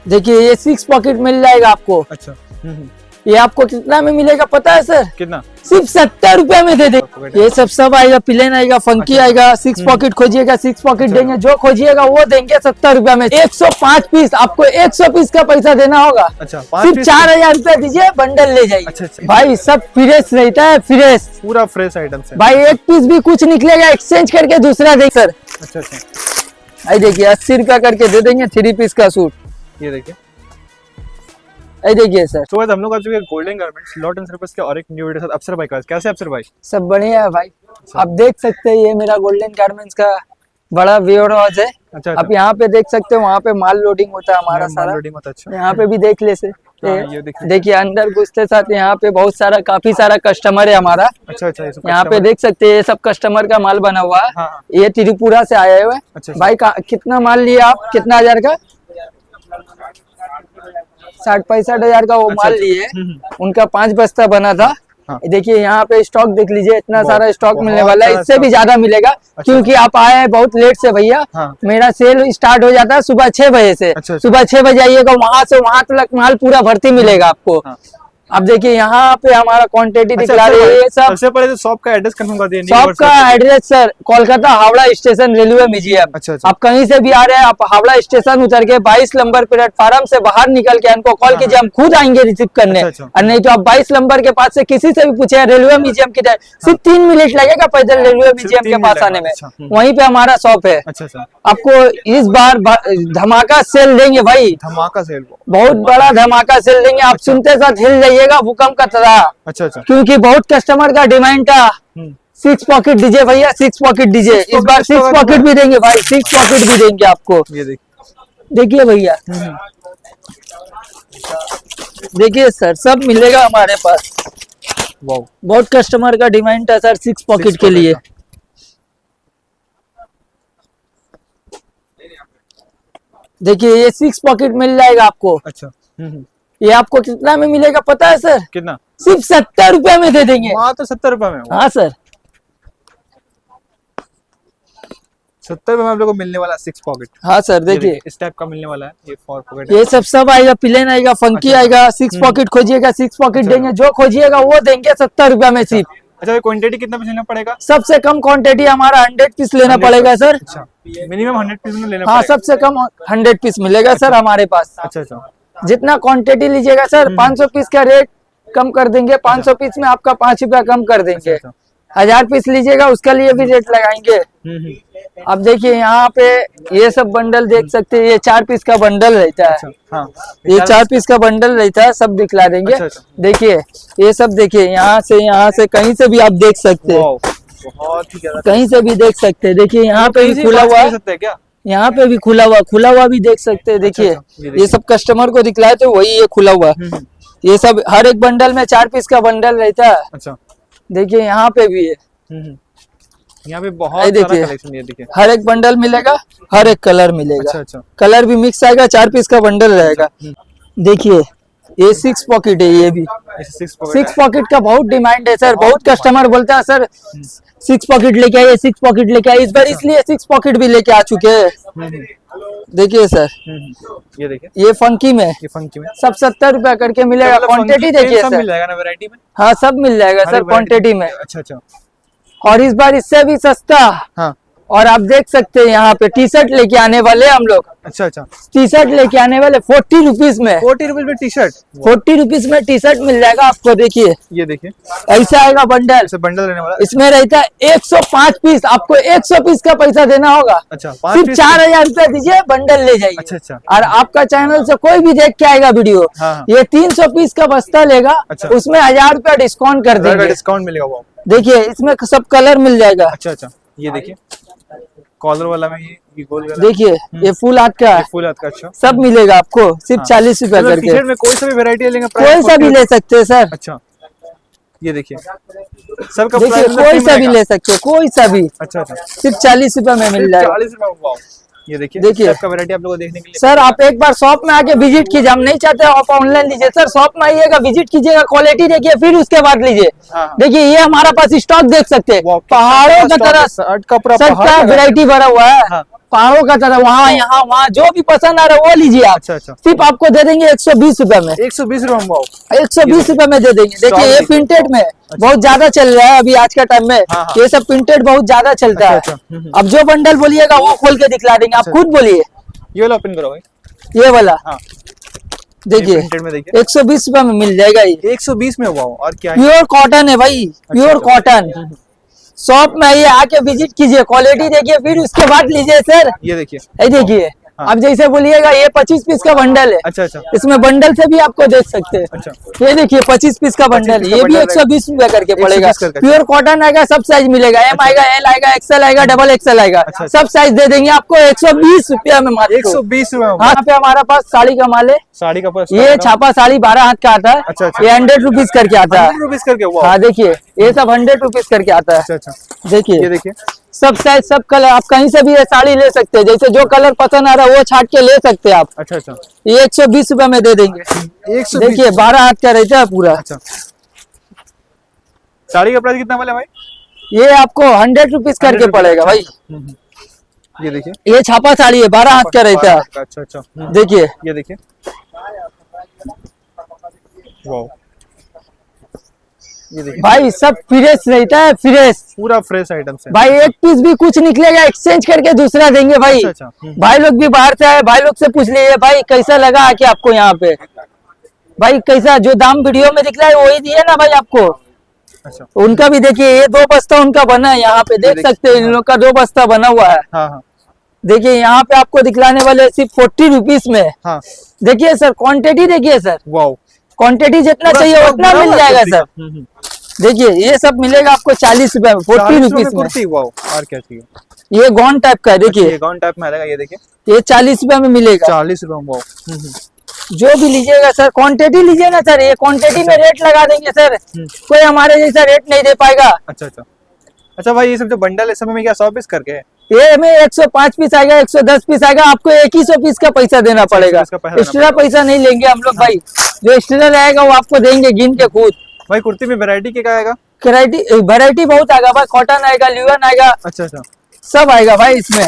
देखिए ये 6 पॉकेट मिल जाएगा आपको। अच्छा। ये आपको कितना में मिलेगा पता है सर? कितना? सिर्फ 70 रुपए में दे दे। ये सब आएगा, प्लेन आएगा, फंकी आएगा। 6 पॉकेट खोजिएगा 6 पॉकेट देंगे, जो खोजिएगा वो देंगे 70 रुपए में। 105 पीस, आपको 100 पीस का पैसा देना होगा। अच्छा, सिर्फ 4000 रुपए दीजिए, बंडल ले जाइए। अच्छा। भाई सब फ्रेश रहता है, फ्रेश, पूरा फ्रेश आइटम है भाई। एक पीस भी कुछ निकलेगा, एक्सचेंज करके दूसरा दे सर। अच्छा। आई देखिए 80 रुपया करके दे देंगे 3 पीस का सूट। ये देखिए, आई देखिए सर। तो हम लोग आ चुके हैं golden garments lot and service के और एक न्यू वीडियो साथ। अफसर भाई का कैसे? अफसर भाई सब बढ़िया है भाई। आप देख सकते हैं ये मेरा गोल्डन गारमेंट्स का बड़ा वेयर हाउस है। अच्छा। आप यहाँ पे देख सकते हो, वहाँ पे माल लोडिंग होता है हमारा सारा। लोडिंग होता है। अच्छा। यहाँ पे भी देख ले से। ये देखिए अंदर घुसते साथ यहाँ पे बहुत सारा, काफी सारा कस्टमर है हमारा। अच्छा। यहाँ पे देख सकते हैं ये सब कस्टमर का माल बना हुआ है। हाँ। ये त्रिपुरा से आए हुए। अच्छा। भाई कितना माल लिया आप? कितना हजार का? 60-65 हजार का वो माल लिए। उनका 5 बस्ता बना था। हाँ। देखिए यहाँ पे स्टॉक देख लीजिए, इतना सारा स्टॉक मिलने वाला है, इससे भी ज्यादा मिलेगा। क्योंकि आप आए हैं बहुत लेट से भैया। हाँ। मेरा सेल स्टार्ट हो जाता है सुबह 6 बजे से। अच्छा। सुबह 6 बजे आइएगा, वहां से वहां तक माल पूरा भर्ती मिलेगा आपको। हाँ। अब देखिए यहाँ पे हमारा क्वांटिटी दिखला रही है। ये सब सबसे पहले तो शॉप का एड्रेस कंफर्म कर दिए। शॉप का address sir Kolkata Howrah station railway museum. अच्छा। आप कहीं से भी आ रहे हैं, आप हावड़ा स्टेशन उतर के 22 नंबर प्लेटफार्म से बाहर निकल के हमको कॉल कीजिए, हम खुद आएंगे रिसीव करने। अच्छा। और नहीं तो आप 22 नंबर के पास से किसी से भी पूछे रेलवे म्यूजियम की, सिर्फ 3 मिनट लगेगा पैदल रेलवे म्यूजियम के पास आने में। वहीं पे हमारा शॉप है। अच्छा। आपको इस बार धमाका सेल देंगे भाई, धमाका सेल, बहुत बड़ा धमाका सेल देंगे। आप सुनते साथ हिल जाइएगा भूकंप का तरह। अच्छा। क्योंकि बहुत कस्टमर का डिमांड था 6 पॉकेट दीजिए भैया, 6 पॉकेट दीजिए। इस बार 6 पॉकेट भी देंगे भाई, 6 पॉकेट भी देंगे आपको। ये देखिए भैया, देखिए सर सब मिलेगा हमारे पास। वाओ, बहुत कस्टमर का डिमांड था सर 6 पॉकेट के लिए। देखिए ये 6 पॉकेट मिल जाएगा आपको। अच्छा। ये आपको कितना में मिलेगा पता है सर? कितना? सिर्फ 70 रुपए में दे देंगे। मात्र 70 रुपए में? हाँ सर, 70 रुपए में आप लोगों को मिलने वाला 6 पॉकेट। हाँ सर, देखिए इस टाइप का मिलने वाला है। ये 4 पॉकेट, ये सब आएगा, प्लेन आएगा, फंकी आएगा। 6 पॉकेट खोजिएगा 6 पॉकेट देंगे, जो खोजिएगा वो देंगे 70 रुपए में सिर्फ। अच्छा, ये क्वांटिटी कितना पीस लेना पड़ेगा? सबसे कम क्वांटिटी हमारा 100 पीस लेना पड़ेगा सर। अच्छा, मिनिमम 100 पीस में लेना हाँ, पड़ेगा। सबसे कम 100 पीस मिलेगा सर हमारे पास। अच्छा। जितना क्वांटिटी लीजिएगा सर, 500 पीस का रेट कम कर देंगे। 500 पीस में आपका 5 रुपया कम कर देंगे। 1000 पीस लीजिएगा उसका लिए भी रेट लगाएंगे। अब देखिए यहाँ पे ये सब बंडल देख सकते हैं, ये 4 पीस का बंडल रहता है। हाँ, ये 4 पीस का बंडल रहता है, सब दिखला देंगे। अच्छा। देखिए ये सब देखिए, यहाँ से कहीं से भी आप देख सकते हैं, बहुत ही ज्यादा, कहीं से भी देख सकते हैं। देखिए यहाँ पे भी खुला हुआ है, क्या? यहाँ पे भी खुला हुआ भी देख सकते हैं। देखिए ये सब कस्टमर को दिखलाए तो वही ये खुला हुआ। ये सब हर एक बंडल में 4 पीस का बंडल रहता है। अच्छा। देखिए यहाँ पे भी है, यहाँ पे बहुत सारा कलेक्शन है। देखिए हर एक बंडल मिलेगा, हर एक कलर मिलेगा। अच्छा। कलर भी मिक्स आएगा, 4 पीस का बंडल रहेगा। देखिए ये 6 पॉकेट है, ये भी 6 पॉकेट का बहुत डिमांड है सर। बहुत कस्टमर बोलता है सर 6 पॉकेट लेके आइए, 6 पॉकेट लेके आइए। इस बार इसलिए 6 पॉकेट भी लेके आ चुके हैं। देखिए सर, ये देखिए, ये फंकी में सब 70 रुपया करके मिलेगा। क्वांटिटी देखिए सर, मिल जाएगा ना वैरायटी में? हाँ सब मिल जाएगा सर क्वांटिटी में। अच्छा। और इस बार इससे भी सस्ता। हाँ। और आप देख सकते हैं यहाँ पे टी शर्ट लेके आने वाले हम लोग। अच्छा। टी शर्ट लेके आने वाले 40 रुपीज में। 40 रुपीज में टी शर्ट? 40 रुपीज में टी शर्ट मिल जाएगा आपको। देखिए ये देखिए, ऐसा आएगा बंडल। बंडल रहने वाला। इसमें रहता है 105 पीस, आपको 100 पीस का पैसा देना होगा। अच्छा, सिर्फ 4000 रुपया दीजिए, बंडल ले जाइए। अच्छा। और आपका चैनल से कोई भी देख के आएगा वीडियो, ये 300 पीस का बस्ता लेगा, उसमें 1000 रुपया डिस्काउंट कर देंगे। डिस्काउंट मिलेगा वो। देखिए इसमें सब कलर मिल जाएगा। अच्छा। ये देखिए कॉलर वाला में ये गोल, देखिए ये फुल हाथ का है, फुल हाथ का। अच्छा, सब मिलेगा आपको सिर्फ 40 रुपया करके। टी-शर्ट में कोई सा भी वैरायटी लेंगे, कोई सा भी ले सकते हैं सर। अच्छा, ये देखिए सबका देखिए कोई सा भी ले सकते हैं, कोई सा भी। अच्छा। सिर्फ 40 रुपया में मिल जाएगा। 40 रुपए। ये देखिए सबका वैरायटी आप लोगों को देखने के लिए। सर आप एक बार शॉप में आके विजिट कीजिए, हम नहीं चाहते आप ऑनलाइन लीजिए सर। शॉप में आइएगा, विजिट कीजिएगा, क्वालिटी देखिए, फिर उसके बाद लीजिए। देखिए ये हमारा पास स्टॉक देख सकते हैं, पहाड़ों की तरह शर्ट का वैरायटी भरा हुआ है। पहाड़ों का तरह, वहाँ यहाँ वहाँ जो भी पसंद आ रहा है वो लीजिए आप। अच्छा अच्छा, सिर्फ आपको दे देंगे 120 रुपए में। 120 रुपए में। वाओ, 120 रुपए में दे देंगे। देखिए Strong ये देखिए। प्रिंटेड में बहुत ज्यादा चल रहा है अभी आज का टाइम में। हाँ, हाँ। ये सब प्रिंटेड बहुत ज्यादा चलता अच्छा, है। अच्छा, अब जो बंडल बोलिएगा वो खोल के दिखला देंगे, आप अच्छा। खुद बोलिए। ये वाला ओपन करो भाई। ये वाला हाँ, देखिए प्रिंटेड में देखिए 120 रुपए में मिल जाएगा ये। 120 में। वाओ, और क्या है? प्योर कॉटन है भाई, प्योर अच्छा। कॉटन। शॉप में आइए, आके विजिट कीजिए, क्वालिटी देखिए, फिर उसके बाद लीजिए सर। ये देखिए। ये देखिए हाँ। आप जैसे बोलिएगा, ये 25 पीस का बंडल है। अच्छा अच्छा इसमें बंडल से भी आपको देख सकते हैं। अच्छा, ये देखिए 25 पीस का 25 बंडल, पीस का ये भी बंडल 120 रुपए करके 120 पड़ेगा। करके। प्योर कॉटन आएगा, सब साइज मिलेगा, एम आएगा, एल आएगा, एक्सएल आएगा, डबल एक्सएल आएगा, अच्छा, अच्छा। सब साइज दे देंगे आपको 120 रुपया में मात्र। 120 रुपए में। हाँ, यहाँ पे हमारा पास साड़ी का माल है। साड़ी का पर्स ये छापा साड़ी 12 हाथ का आता है। अच्छा, अच्छा। ये 100 रुपीज करके आता है। 100 रुपीस करके। वाओ, हाँ देखिए ये सब 100 रुपीज करके आता है। अच्छा अच्छा, देखिए ये देखिए। सब साइज, सब कलर, आप कहीं से भी ये साड़ी ले सकते हैं। जैसे जो कलर पसंद आ रहा है वो छाट के ले सकते हैं आप। अच्छा अच्छा, ये 120 रुपए में दे देंगे। 120। देखिए 12 हाथ का रहता है पूरा। अच्छा, साड़ी का प्राइस कितना वाला भाई? ये आपको 100 रुपीज करके 100 पड़ेगा भाई। ये देखिए। ये छापा साड़ी है, 12 हाथ का रहता है। अच्छा अच्छा, देखिए ये देखिए। वाओ, ये देखिए भाई सब फ्रेश रहता है, फ्रेश। पूरा फ्रेश आइटम है भाई एक पीस भी कुछ निकलेगा एक्सचेंज करके दूसरा देंगे भाई। अच्छा अच्छा, भाई लोग भी बाहर से आए, भाई लोग से पूछ लीजिए भाई कैसा लगा आके आपको यहाँ पे। भाई कैसा, जो दाम वीडियो में दिख रहा है वही दिए ना भाई आपको। अच्छा। उनका भी देखिए, ये 2 बस्ता उनका बना है, यहाँ पे देख देखिए, सकते हैं इन लोग का 2 बस्ता बना हुआ है। हाँ हाँ देखिए यहाँ पे आपको दिखलाने वाले सिर्फ 40 रुपीज में। हाँ। देखिए सर क्वांटिटी देखिए सर, वाओ, क्वांटिटी जितना पूरा चाहिए stock उतना भरा मिल हुआ है जाएगा कुर्ती सर। का। देखिए ये सब मिलेगा आपको 40 रुपए में, 40 40 रुपीज में। कुर्ती। वाओ, और क्या चाहिए? ये गॉन टाइप का है, देखिए ये गाउन टाइप में आएगा। ये देखिए ये 40 रुपए में मिलेगा। 40 रुपए में। वाओ, जो भी लीजिएगा सर, क्वांटिटी लीजिए ना सर, ये क्वांटिटी में रेट लगा देंगे सर। कोई हमारे जैसा रेट नहीं दे पाएगा। अच्छा अच्छा अच्छा भाई, ये सब जो बंडल है सब में क्या 100 पीस करके है? ये में 105 पीस आएगा, 110 पीस आएगा, आपको 2100 पीस का पैसा देना पड़ेगा। 2100 का पैसा देना एक्स्ट्रा पैसा नहीं लेंगे हम लोग भाई, जो एक्स्ट्रा रहेगा वो आपको देंगे गिन के खुद। भाई कुर्ती में वैरायटी क्या आएगा? वैरायटी बहुत आएगा भाई, कॉटन आएगा, लिवन आएगा, अच्छा अच्छा, सब आएगा भाई इसमें।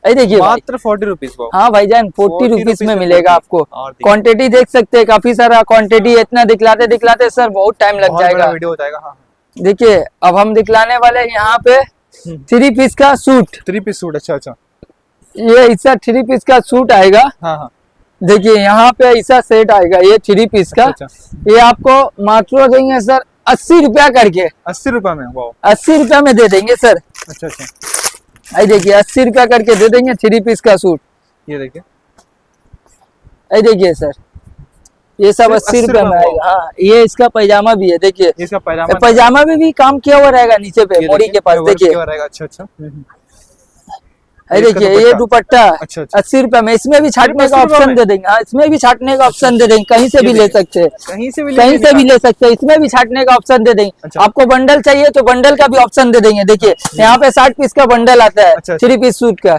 ये देखिए भाई। मात्र 40 रुपीस। हाँ भाईजान 40 रुपीस में मिलेगा आपको। और देखिए। क्वांटिटी देख सकते हैं, काफी सारा क्वांटिटी, इतना दिखलाते दिखलाते सर बहुत टाइम लग बहुत बड़ा जाएगा। वीडियो हो जाएगा। हाँ, देखिए अब हम दिखलाने वाले हैं यहाँ पे 3 पीस का सूट। 3 piece suit. अच्छा अच्छा, ये ऐसा 3 पीस का सूट आएगा। हाँ हाँ। देखिए यहाँ पे ऐसा सेट आएगा, ये 3 पीस का। अच्छा, ये आपको मात्र देंगे सर 80 रुपया करके। 80 रुपए में। वाओ, 80 रुपया में दे देंगे सर। अच्छा अच्छा, ये देखिए 80 रुपया करके दे देंगे 3 पीस का सूट। ये देखिए। ये देखिए सर, ये सब 80 रुपया में आएगा। हाँ ये इसका पैजामा भी है, देखिए इसका पैजामा। पैजामा में भी काम किया हुआ रहेगा नीचे पे मोरी के पास। देखिए अच्छा अच्छा, ये देखिए ये दुपट्टा अच्छा अच्छा, 80 रुपए में। इसमें भी छाटने का 80 रुपए ऑप्शन में? दे देंगे। हाँ इसमें भी छाटने का ऑप्शन दे देंगे, कहीं से भी ले सकते हैं, कहीं से भी कहीं से भी ले। ले सकते हैं। इसमें भी छाटने का ऑप्शन दे देंगे। अच्छा। आपको बंडल चाहिए तो बंडल का भी ऑप्शन दे देंगे। देखिए यहाँ पे 60 पीस का बंडल आता है, अच्छा, अच्छा। 3 पीस सूट का।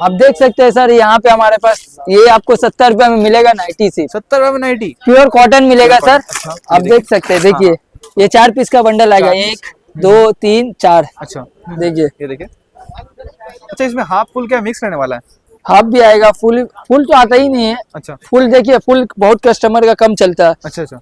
आप देख सकते हैं सर, यहाँ पे हमारे पास ये आपको 70 रुपए में मिलेगा नाइटी से। 70 रुपए में नाइटी। प्योर कॉटन मिलेगा सर। अच्छा, आप देख सकते हैं, देखिए ये 4 पीस का बंडल आएगा, 1 2 3 4। अच्छा, देखिए ये देखिए। अच्छा, इसमें हाफ फुल क्या मिक्स रहने वाला है? हाफ भी आएगा, फुल फुल तो आता ही नहीं है। अच्छा फुल देखिए, फुल बहुत कस्टमर का कम चलता है। अच्छा अच्छा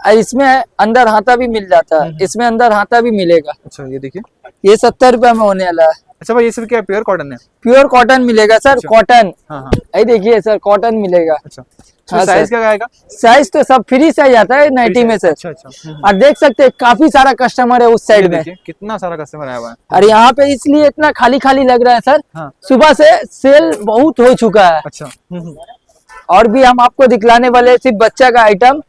और इसमें अंदर हाथा भी मिल जाता है, इसमें अंदर हाथा भी मिलेगा। अच्छा, ये देखिए। ये 70 रुपए में होने वाला है। अच्छा भाई, ये सब क्या प्योर कॉटन है? प्योर कॉटन मिलेगा सर, अच्छा। कॉटन। हाँ हाँ, ये देखिए सर कॉटन मिलेगा। अच्छा। हाँ साइज सर। क्या आएगा? साइज तो सब फ्री साइज आता है नाइटी में सर। अच्छा अच्छा, और देख सकते हैं काफी सारा कस्टमर है उस साइड में। देखिए कितना सारा कस्टमर आया हुआ है। और यहाँ पे इसलिए इतना खाली खाली लग रहा है सर, हाँ, सुबह से सेल बहुत हो चुका है। अच्छा। और भी हम आपको दिखलाने वाले हैं सिर्फ बच्चा का आइटम।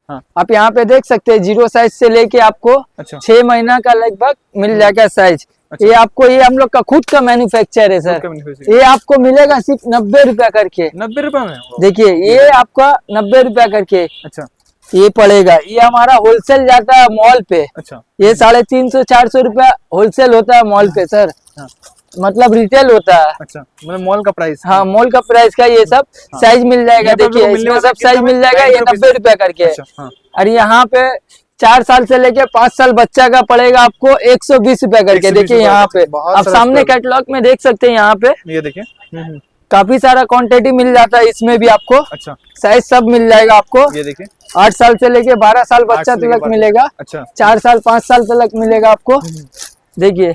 हाँ, आप यहाँ पे देख सकते हैं 0 साइज से लेके आपको अच्छा। 6 महीना का लगभग मिल जाएगा साइज। अच्छा। ये आपको, ये हम लोग का खुद का मैन्युफैक्चर है सर। ये आपको मिलेगा सिर्फ 90 रुपया करके। 90 रुपए में? देखिए ये आपका 90 रुपया करके अच्छा ये पड़ेगा। ये हमारा होलसेल जाता है मॉल पे। अच्छा, ये 350 400 रुपया होलसेल होता है मॉल पे सर। हाँ, मतलब रिटेल होता है। अच्छा, मतलब मॉल का प्राइस। हाँ मॉल का प्राइस का ये सब साइज मिल जाएगा। यहाँ पे देखिए आपको मिलने इसमें वाला सब साइज कितना मिल जाएगा, ये 90 रुपया करके। अच्छा, हाँ, और यहाँ पे 4 साल से लेके 5 साल बच्चा का पड़ेगा आपको 120 रुपए करके। 120 देखिए यहाँ पे बहुत आप सारा सामने स्टॉक। कैटलॉग में देख सकते हैं, यहाँ पे ये देखिए। काफी सारा क्वांटिटी मिल जाता है इसमें भी आपको। अच्छा, साइज सब मिल जाएगा आपको। ये देखिए। 8 साल से लेके 12 साल 8 बच्चा से लेके तक 12 मिलेगा। अच्छा, 4 साल 5 साल तक मिलेगा आपको। देखिए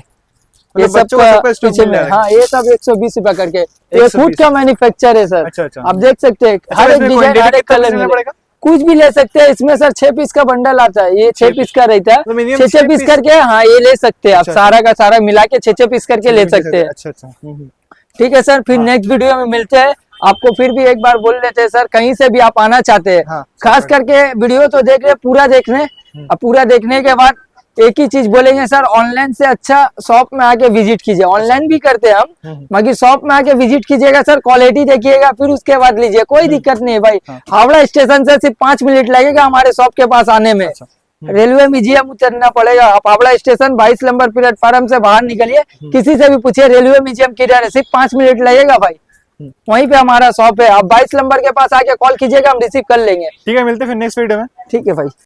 ये मतलब सब बच्चों का सबका स्टॉक पीछे मिल में, जाएगा। हाँ ये सब 120 रुपए करके। ये 120 खुद का मैन्युफैक्चर है सर। अच्छा, अच्छा। आप देख सकते हैं अच्छा, हर एक इसमें डिजाइन, quantity हर एक कितना कलर लेना में पड़ेगा? कुछ भी ले सकते हैं। इसमें सर 6 पीस का बंडल आता है, ये 6 पीस का रहता तो है। minimum 6 6 piece piece? करके हाँ ये ले सकते हैं आप। अच्छा, सारा का सारा मिला के 6 पीस करके ले सकते हैं। अच्छा अच्छा। ठीक है सर, फिर हाँ। नेक्स्ट वीडियो में मिलते हैं। आपको फिर भी एक बार बोल लेते हैं सर, कहीं से भी आप आना चाहते हैं, हाँ, खास करके वीडियो तो देख रहे पूरा देखने, अब पूरा देखने के बाद एक ही चीज बोलेंगे सर, ऑनलाइन से अच्छा शॉप में आके विजिट कीजिए। ऑनलाइन भी करते हैं हम, बाकी शॉप में आके विजिट कीजिएगा सर, क्वालिटी देखिएगा, फिर उसके बाद लीजिए, कोई दिक्कत नहीं है भाई। हावड़ा स्टेशन से सिर्फ 5 मिनट लगेगा हमारे शॉप के पास आने में। रेलवे म्यूजियम उतरना पड़ेगा, आप हावड़ा स्टेशन 22 नंबर प्लेटफार्म से बाहर निकलिए, किसी से भी पूछिए रेलवे म्यूजियम किधर है, सिर्फ 5 मिनट लगेगा भाई, वहीं पे हमारा शॉप है। आप 22 नंबर के पास आके कॉल कीजिएगा, हम रिसीव कर लेंगे। ठीक है, मिलते हैं फिर नेक्स्ट वीडियो में। ठीक है भाई।